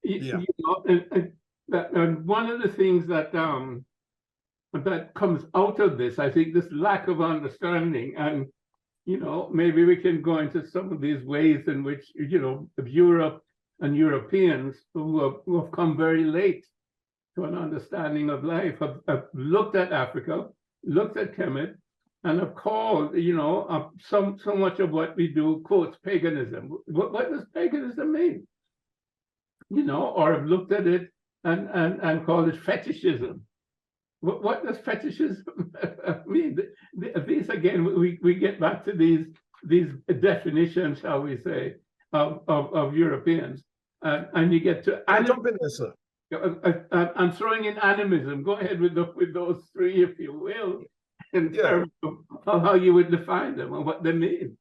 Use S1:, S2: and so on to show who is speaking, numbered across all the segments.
S1: Yeah.
S2: You know, and one of the things that that comes out of this, I think, this lack of understanding, and you know, maybe we can go into some of these ways in which, you know, Europe and Europeans who have come very late to an understanding of life have looked at Africa, looked at Kemet, and have called, you know, so much of what we do quotes paganism. What does paganism mean? You know, or have looked at it and called it fetishism. What does fetishism mean? These again, we get back to these definitions, shall we say, of Europeans, and you get to
S1: jump in there, sir.
S2: I'm throwing in animism. Go ahead with those three, if you will, in terms of how you would define them and what they mean.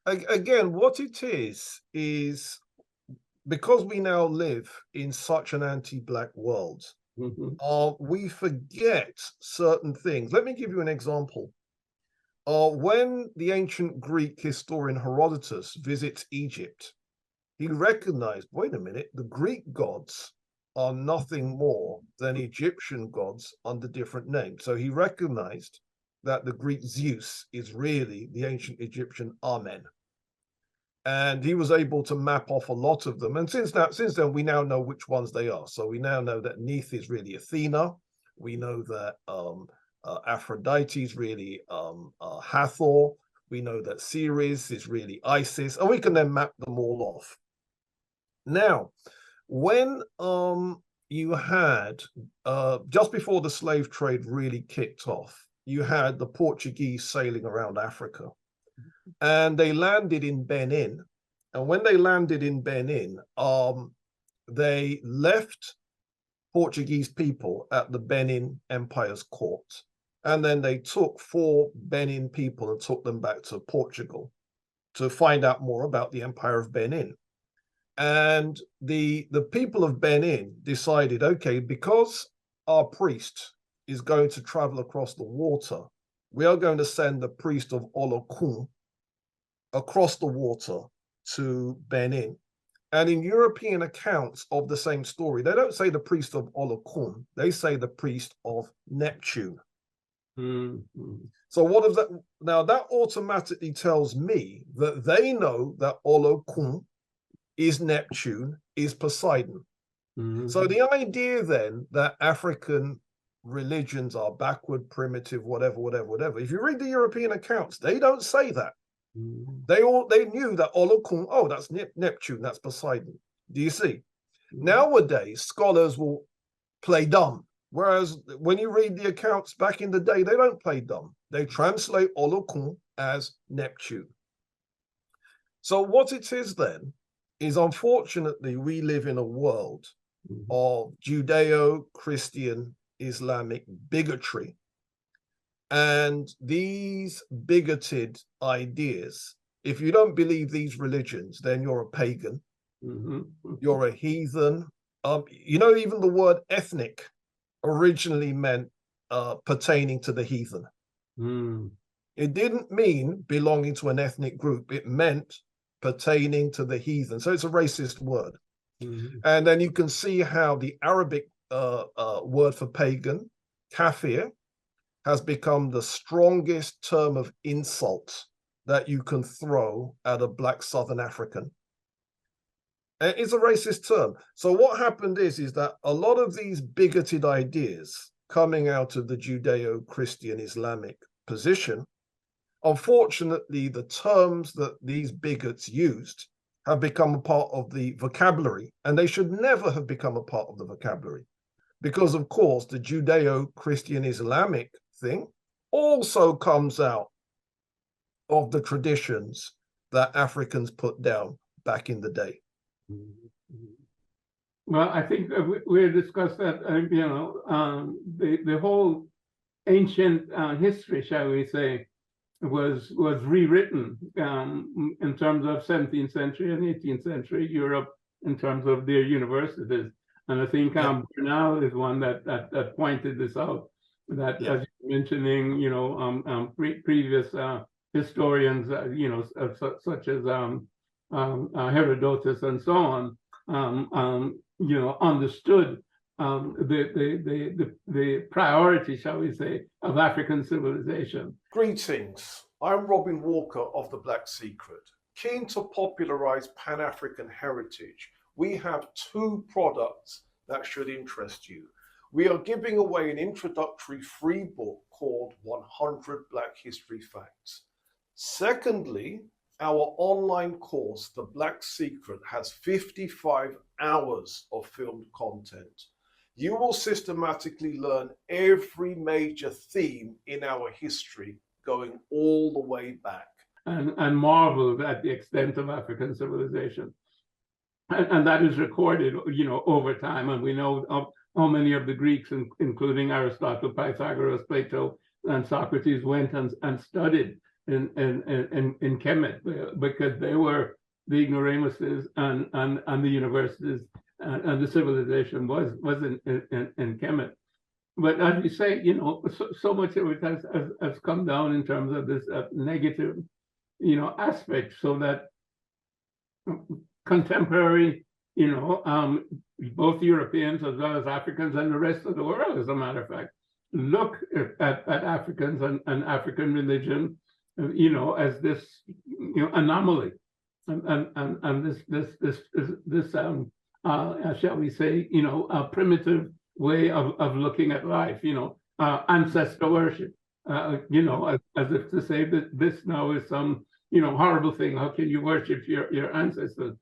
S1: Again, what it is because we now live in such an anti-Black world, we forget certain things. Let me give you an example. When the ancient Greek historian Herodotus visits Egypt, he recognized, wait a minute, the Greek gods are nothing more than Egyptian gods under different names. So he recognized that the Greek Zeus is really the ancient Egyptian Amen. And he was able to map off a lot of them. And since then, we now know which ones they are. So we now know that Neith is really Athena. We know that Aphrodite is really Hathor. We know that Ceres is really Isis. And we can then map them all off. Now, when you had, just before the slave trade really kicked off, you had the Portuguese sailing around Africa. And they landed in Benin. And when they landed in Benin, they left Portuguese people at the Benin Empire's court. And then they took 4 Benin people and took them back to Portugal to find out more about the Empire of Benin. And the people of Benin decided, okay, because our priest is going to travel across the water, we are going to send the priest of Olokun across the water to Benin. And in European accounts of the same story, they don't say the priest of Olokun, they say the priest of Neptune. So what does that, now that automatically tells me that they know that Olokun is Neptune, is Poseidon. So the idea then that African religions are backward, primitive, whatever. If you read the European accounts, they don't say that. They knew that Olokun, oh, that's Neptune, that's Poseidon. Do you see? Nowadays, scholars will play dumb. Whereas when you read the accounts back in the day, they don't play dumb. They translate Olokun as Neptune. So what it is then is, unfortunately, we live in a world of Judeo-Christian Islamic bigotry. And these bigoted ideas, if you don't believe these religions, then you're a pagan, you're a heathen. You know, even the word ethnic originally meant pertaining to the heathen. It didn't mean belonging to an ethnic group. It meant pertaining to the heathen. So it's a racist word. And then you can see how the Arabic word for pagan, kafir, has become the strongest term of insult that you can throw at a Black Southern African. It's a racist term. So what happened is that a lot of these bigoted ideas coming out of the Judeo-Christian Islamic position, unfortunately, the terms that these bigots used have become a part of the vocabulary, and they should never have become a part of the vocabulary. Because, of course, the Judeo-Christian Islamic thing also comes out of the traditions that Africans put down back in the day.
S2: Well, I think we discussed that, you know, the whole ancient history, shall we say, was rewritten in terms of 17th century and 18th century Europe in terms of their universities. And I think Bernal is one that pointed this out, that as you're mentioning, you know, previous historians, you know, such as Herodotus and so on, understood the priority, shall we say, of African civilization.
S1: Greetings. I'm Robin Walker of The Black Secret. Keen to popularize Pan-African heritage, we have 2 products that should interest you. We are giving away an introductory free book called 100 Black History Facts. Secondly, our online course, The Black Secret, has 55 hours of filmed content. You will systematically learn every major theme in our history, going all the way back.
S2: And marveled at the extent of African civilization. And that is recorded, over time. And we know how many of the Greeks, including Aristotle, Pythagoras, Plato, and Socrates, went and studied in Kemet, because they were the ignoramuses and the universities, and the civilization was in Kemet. But as you say, so much of it has come down in terms of this negative, aspect, so that contemporary, both Europeans as well as Africans and the rest of the world, as a matter of fact, look at Africans and African religion, as this, anomaly, and this shall we say, a primitive way of looking at life, ancestor worship, as if to say that this now is some, horrible thing. How can you worship your ancestors?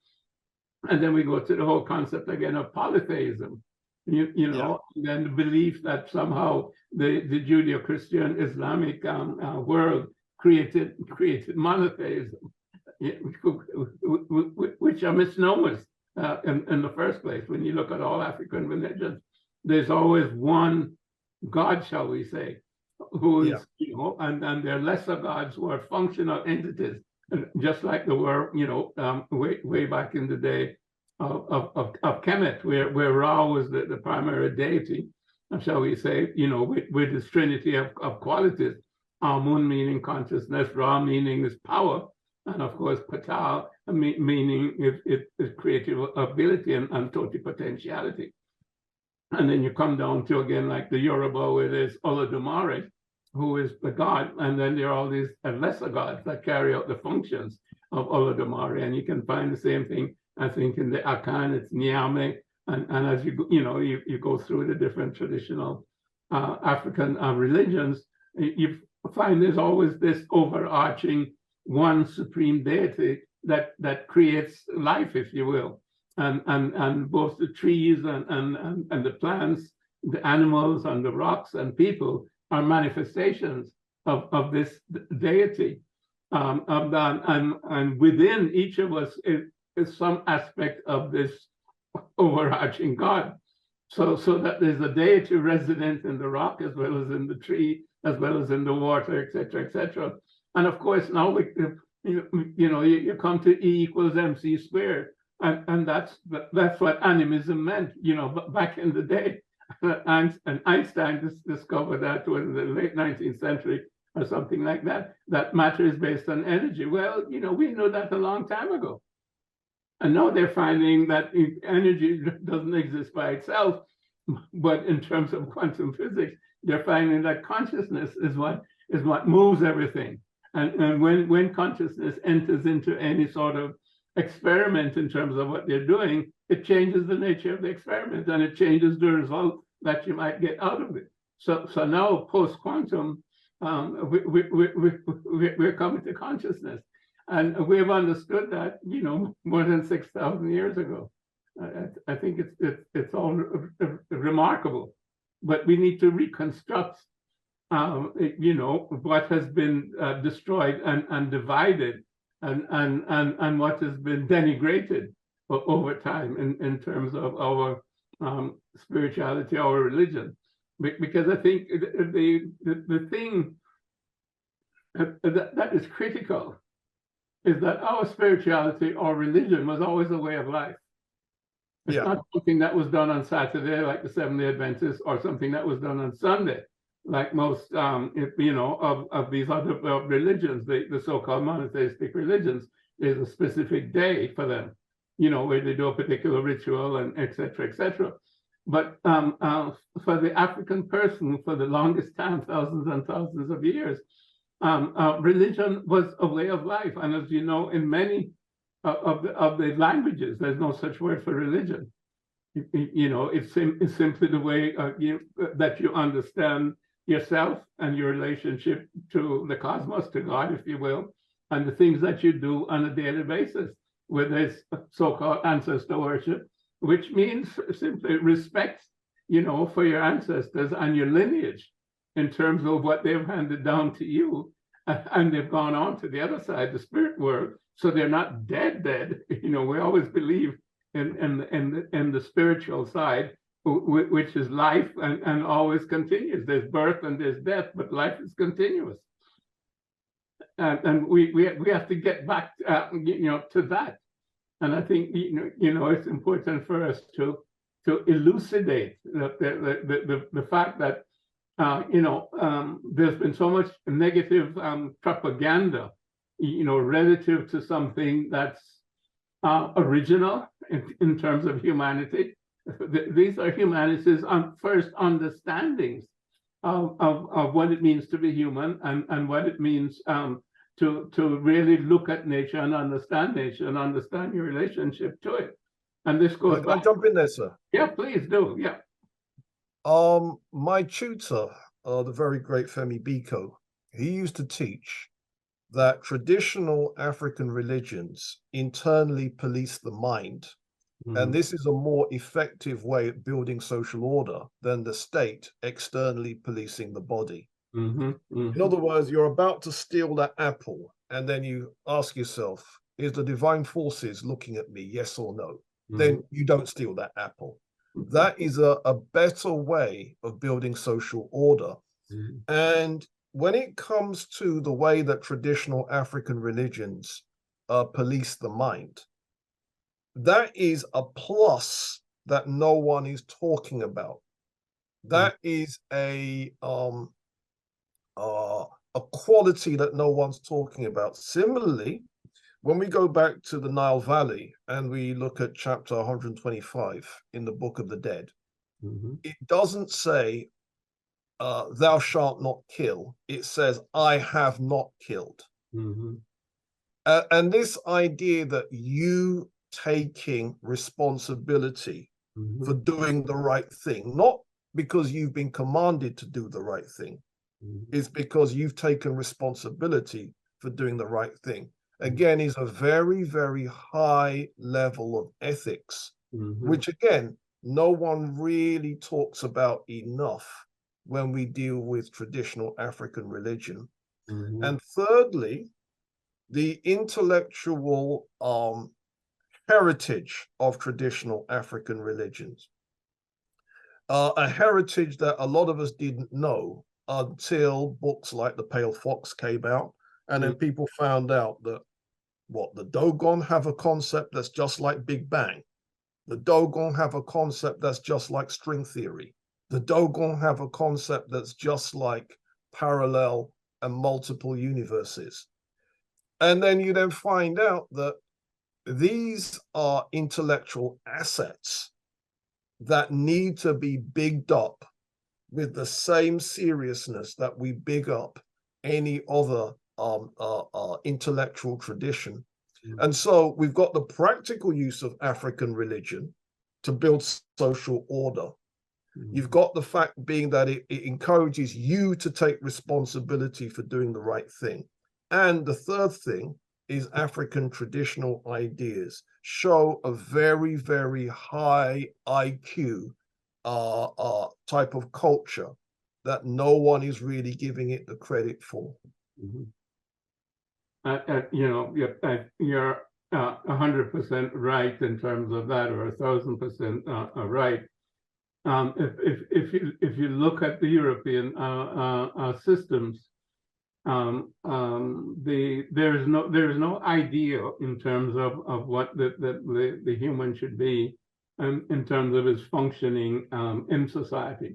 S2: And then we go to the whole concept again of polytheism, and then the belief that somehow the Judeo-Christian Islamic world created monotheism, which are misnomers in the first place. When you look at all African religions, there's always one God, shall we say, who is, and they're lesser gods who are functional entities, just like there were, way back in the day of Kemet, where Ra was the primary deity, shall we say, with this trinity of qualities, Amun meaning consciousness, Ra meaning is power, and of course Ptah meaning is creative ability and totipotentiality. And then you come down to, again, like the Yoruba, where there's Olodumare, who is the god, and then there are all these lesser gods that carry out the functions of Olodumare. And you can find the same thing, I think, in the Akan, it's Nyame, and as you go through the different traditional African religions, you find there's always this overarching one supreme deity that creates life, if you will. And both the trees and the plants, the animals and the rocks and people are manifestations of this deity. And within each of us is some aspect of this overarching God. So that there's a deity resident in the rock as well as in the tree, as well as in the water, etc., etc. And of course, now you come to E equals MC squared. And that's what animism meant, back in the day. And Einstein discovered that in the late 19th century or something like that, that matter is based on energy. Well, we knew that a long time ago. And now they're finding that energy doesn't exist by itself, but in terms of quantum physics, they're finding that consciousness is what moves everything. And when consciousness enters into any sort of experiment in terms of what they're doing, it changes the nature of the experiment, and it changes the result that you might get out of it. So now post-quantum, we're coming to consciousness, and we've understood that more than 6,000 years ago. I think it's all remarkable, but we need to reconstruct what has been destroyed and divided, and what has been denigrated over time in terms of our spirituality, our religion. Because I think the thing that is critical is that our spirituality or religion was always a way of life. It's not something that was done on Saturday, like the Seventh-day Adventists, or something that was done on Sunday, like most, of these other religions, the so-called monotheistic religions. There's a specific day for them. where they do a particular ritual and et cetera. But for the African person, for the longest time, thousands and thousands of years, religion was a way of life. And as you know, in many of the languages, there's no such word for religion. It's simply the way that you understand yourself and your relationship to the cosmos, to God, if you will, and the things that you do on a daily basis, where there's so-called ancestor worship, which means simply respect, for your ancestors and your lineage in terms of what they've handed down to you, and they've gone on to the other side, the spirit world, so they're not dead. We always believe in the spiritual side, which is life and always continues. There's birth and there's death, but life is continuous. And we have to get back, to that. And I think it's important for us to elucidate the fact that there's been so much negative propaganda, relative to something that's original in terms of humanity. These are humanity's first understandings of what it means to be human and what it means to really look at nature and understand your relationship to it. And this goes
S1: Can I jump in there, sir?
S2: Yeah, please do. Yeah.
S1: My tutor, the very great Femi Biko, he used to teach that traditional African religions internally police the mind. And this is a more effective way of building social order than the state externally policing the body. In other words, you're about to steal that apple, and then you ask yourself, is the divine forces looking at me, yes or no? Then you don't steal that apple. That is a better way of building social order. And when it comes to the way that traditional African religions police the mind, that is a plus that no one is talking about. That is a quality that no one's talking about. Similarly, when we go back to the Nile Valley and we look at chapter 125 in the Book of the Dead, it doesn't say, thou shalt not kill. It says, I have not killed. And this idea that you taking responsibility for doing the right thing, not because you've been commanded to do the right thing, is because you've taken responsibility for doing the right thing. Again, is a very, very high level of ethics, which again, no one really talks about enough when we deal with traditional African religion. And thirdly, the intellectual heritage of traditional African religions, a heritage that a lot of us didn't know until books like The Pale Fox came out, and then people found out that the Dogon have a concept that's just like Big Bang. The Dogon have a concept that's just like string theory. The Dogon have a concept that's just like parallel and multiple universes. And then you then find out that these are intellectual assets that need to be bigged up with the same seriousness that we big up any other intellectual tradition. And so we've got the practical use of African religion to build social order. You've got the fact being that it encourages you to take responsibility for doing the right thing. And the third thing is African traditional ideas show a very, very high IQ type of culture that no one is really giving it the credit for.
S2: You're 100% right in terms of that, or 1,000% right. If you look at the European systems, there's no ideal in terms of what the human should be in terms of his functioning in society.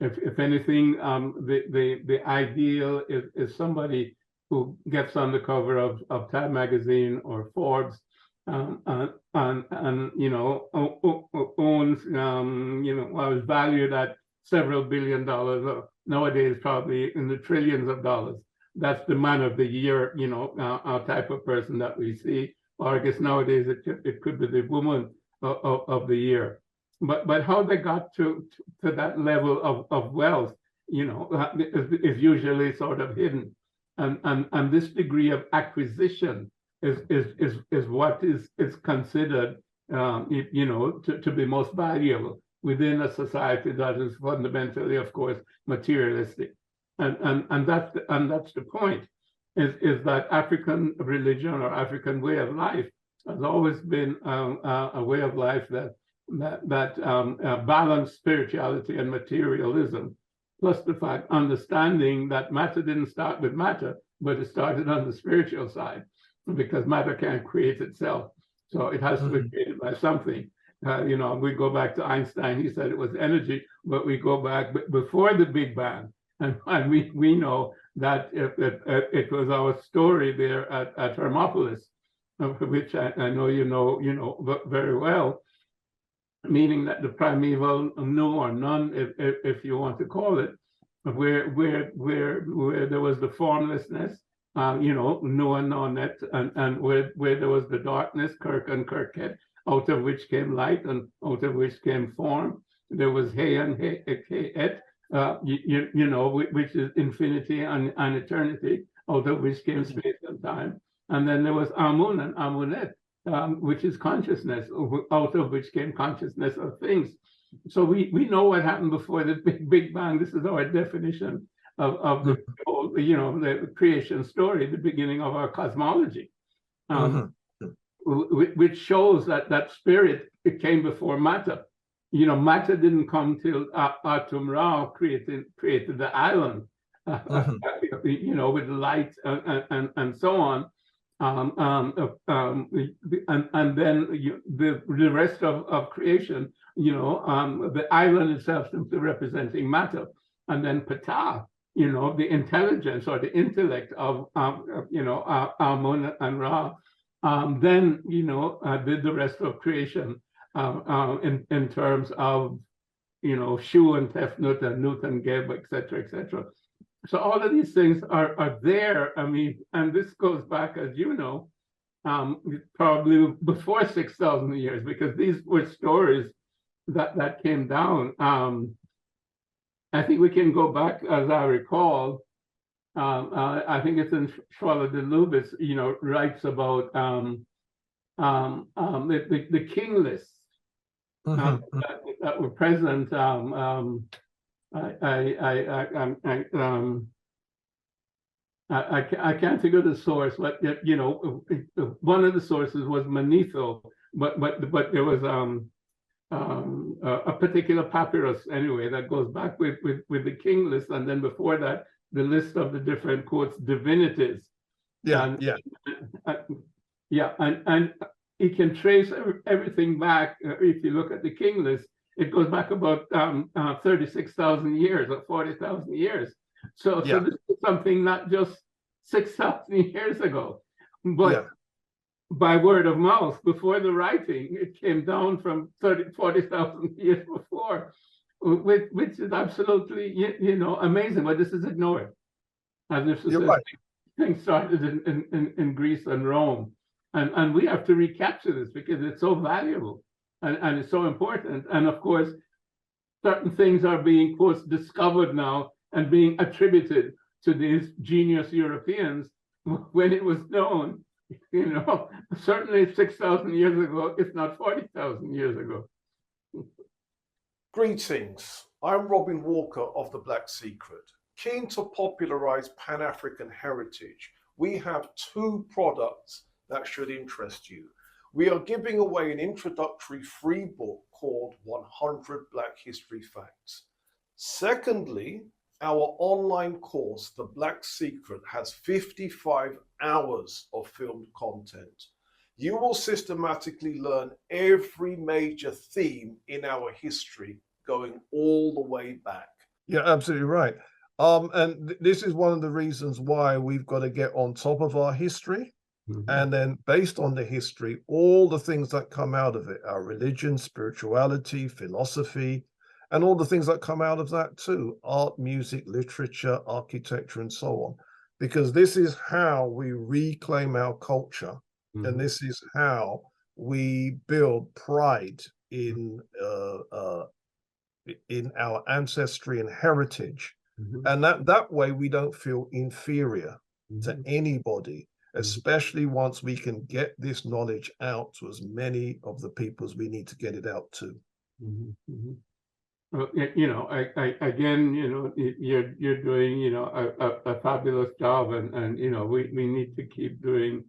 S2: If anything, the ideal is somebody who gets on the cover of Time magazine or Forbes and owns was valued at several $billion, nowadays probably in the trillions of dollars. That's the man of the year, type of person that we see. Or I guess nowadays it could be the woman of the year. But how they got to that level of wealth, is usually sort of hidden. And this degree of acquisition is what is considered, to be most valuable within a society that is fundamentally, of course, materialistic. And that's the point, is that African religion or African way of life has always been a way of life that balanced spirituality and materialism, plus the fact understanding that matter didn't start with matter, but it started on the spiritual side, because matter can't create itself. So it has to be created by something. We go back to Einstein, he said it was energy, but we go back before the Big Bang. And we know that it was our story there at Hermopolis, which I know you know very well, meaning that the primeval no or none, if you want to call it, where there was the formlessness, no and no-net, and where there was the darkness, Kirk and Kirket, out of which came light and out of which came form. There was He and He-et, which is infinity and eternity, out of which came space and time. And then there was Amun and Amunet, which is consciousness, out of which came consciousness of things. So we know what happened before the Big Bang. This is our definition of the whole, the creation story, the beginning of our cosmology, which shows that spirit, it came before matter. Matter didn't come till Atum Ra created the island, with light and so on. And then the rest of creation, the island itself simply representing matter, and then Ptah, the intelligence or the intellect of Amun and Ra, then did the rest of creation in terms of Shu and Tefnut and Nut and Geb, etc., etc. So all of these things are there. I mean, and this goes back, as you know, probably before 6,000 years, because these were stories that came down. I think we can go back, as I recall. I think it's in Schwaller de Lubis, writes about the king lists that were present. I can't think of the source, but one of the sources was Manetho, but there was a particular papyrus anyway that goes back with the king list, and then before that the list of the different quotes divinities. And you can trace everything back. If you look at the king list, it goes back about 36,000 years or 40,000 years. So this is something not just 6,000 years ago, but by word of mouth, before the writing, it came down from 40,000 years before, which is absolutely, amazing. But this is ignored, as if things started in Greece and Rome, and we have to recapture this because it's so valuable and it's so important. And of course, certain things are being, quote, discovered now and being attributed to these genius Europeans when it was known, certainly 6,000 years ago, if not 40,000 years ago.
S1: Greetings, I'm Robin Walker of The Black Secret. Keen to popularize Pan-African heritage, we have 2 products that should interest you. We are giving away an introductory free book called 100 Black History Facts. Secondly, our online course, The Black Secret, has 55 hours of filmed content. You will systematically learn every major theme in our history, going all the way back. Yeah, absolutely right. And this is one of the reasons why we've got to get on top of our history. And then based on the history, all the things that come out of it, our religion, spirituality, philosophy, and all the things that come out of that too, art, music, literature, architecture, and so on. Because this is how we reclaim our culture. And this is how we build pride in our ancestry and heritage. And that way we don't feel inferior to anybody, especially once we can get this knowledge out to as many of the people as we need to get it out to.
S2: Well, you know, again, you know, you're doing, you know, a fabulous job, and you know, we need to keep doing,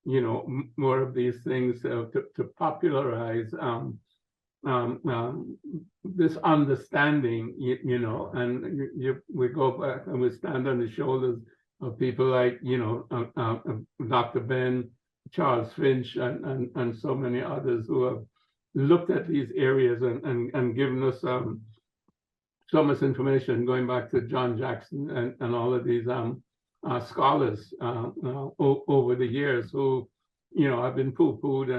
S2: you know, more of these things to popularize this understanding, you know, and we go back and we stand on the shoulders of people like, you know, Dr. Ben, Charles Finch, and so many others who have looked at these areas and given us so much information, going back to John Jackson and all of these scholars over the years who, you know, have been poo-pooed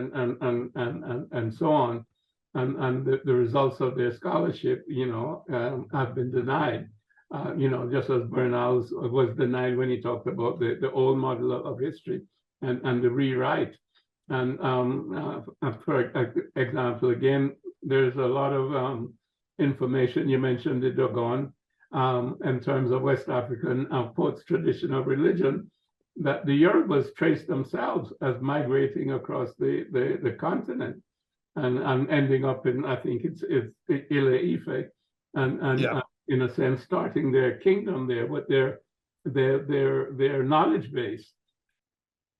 S2: and so on, and the results of their scholarship, you know, have been denied. You know, just as Bernal's was denied when he talked about the old model of history and the rewrite. And for example, again, there's a lot of information. You mentioned the Dogon in terms of West African post-tradition of religion, that the Yorubas trace themselves as migrating across the continent and ending up in, I think it's Ile-Ife, and
S1: Yeah.
S2: In a sense, starting their kingdom there. But their knowledge base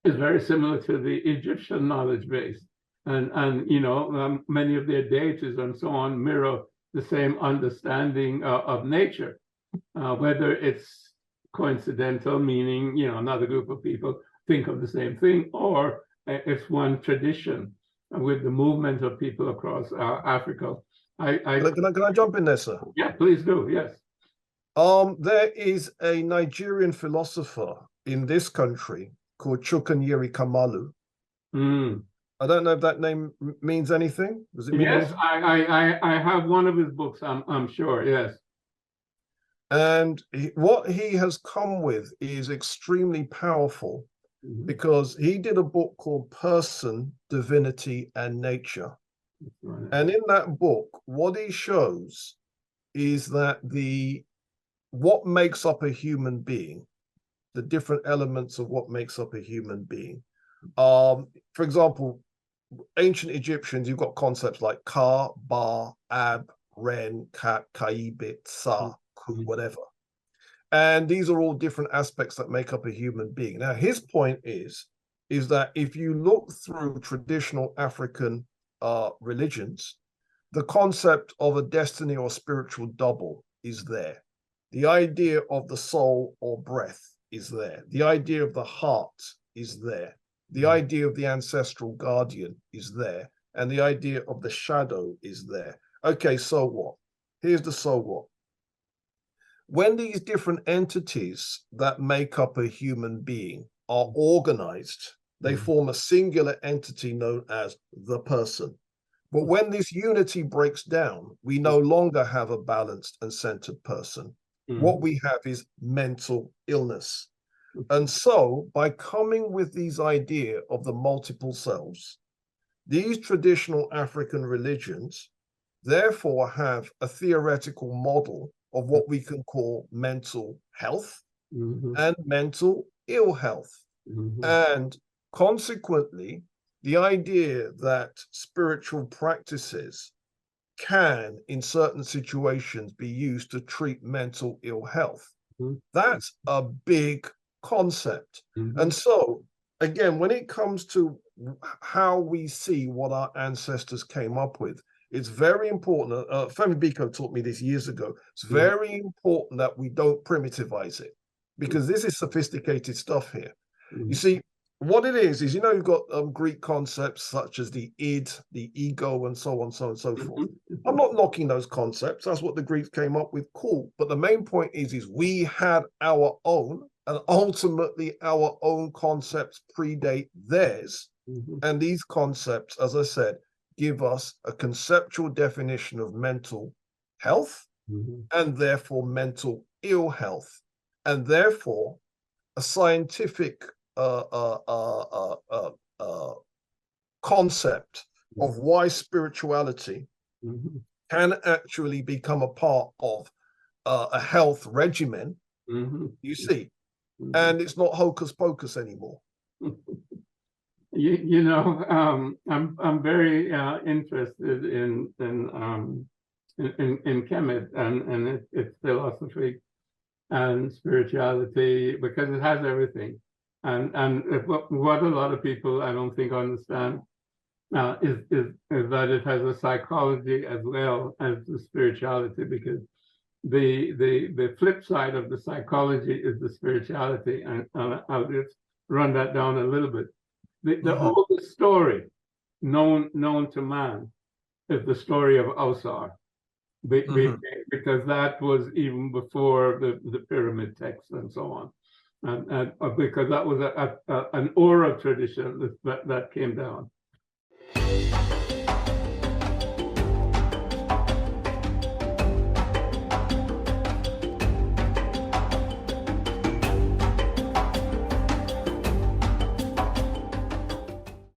S2: is very similar to the Egyptian knowledge base, and you know, many of their deities and so on mirror the same understanding of nature, whether it's coincidental, meaning, you know, another group of people think of the same thing, or it's one tradition with the movement of people across Africa.
S1: Can I jump in there, sir?
S2: Yeah, please do. Yes.
S1: There is a Nigerian philosopher in this country called Chukwunyiri Kamalu. I don't know if that name means anything. Does it mean
S2: yes,
S1: anything?
S2: I have one of his books, I'm sure, yes.
S1: And what he has come with is extremely powerful, because he did a book called Person, Divinity, and Nature. Right. And in that book, what he shows is that what makes up a human being, the different elements of what makes up a human being. For example, ancient Egyptians, you've got concepts like Ka, Ba, Ab, Ren, Kat, Kaibit, Sa, Ku, whatever. And these are all different aspects that make up a human being. Now, his point is that if you look through traditional African religions, the concept of a destiny or spiritual double is there. The idea of the soul or breath is there. The idea of the heart is there. The idea of the ancestral guardian is there. And the idea of the shadow is there. Okay, so what? Here's the so what. When these different entities that make up a human being are organized, they form a singular entity known as the person. But when this unity breaks down, we no longer have a balanced and centered person. What we have is mental illness. And so by coming with these idea of the multiple selves, these traditional African religions therefore have a theoretical model of what we can call mental health and mental ill health. And consequently, the idea that spiritual practices can, in certain situations, be used to treat mental ill health. That's a big concept. And so, again, when it comes to how we see what our ancestors came up with, it's very important. Femi Biko taught me this years ago. It's very important that we don't primitivize it, because this is sophisticated stuff here. You see, what it is, you know, you've got Greek concepts such as the id, the ego, and so on, so on, so forth. I'm not knocking those concepts. That's what the Greeks came up with. Cool. But the main point is we had our own, And ultimately, our own concepts predate theirs. And these concepts, as I said, give us a conceptual definition of mental health and therefore mental ill health, and therefore a scientific concept of why spirituality can actually become a part of a health regimen, you see, and it's not hocus pocus anymore.
S2: You know, I'm very interested in Kemet and its philosophy and spirituality, because it has everything. And what a lot of people, I don't think, understand is that it has a psychology as well as the spirituality, because the flip side of the psychology is the spirituality, and I'll just run that down a little bit. The oldest story known to man is the story of Ausar, because that was even before the pyramid texts and so on, and because that was an oral tradition that came down.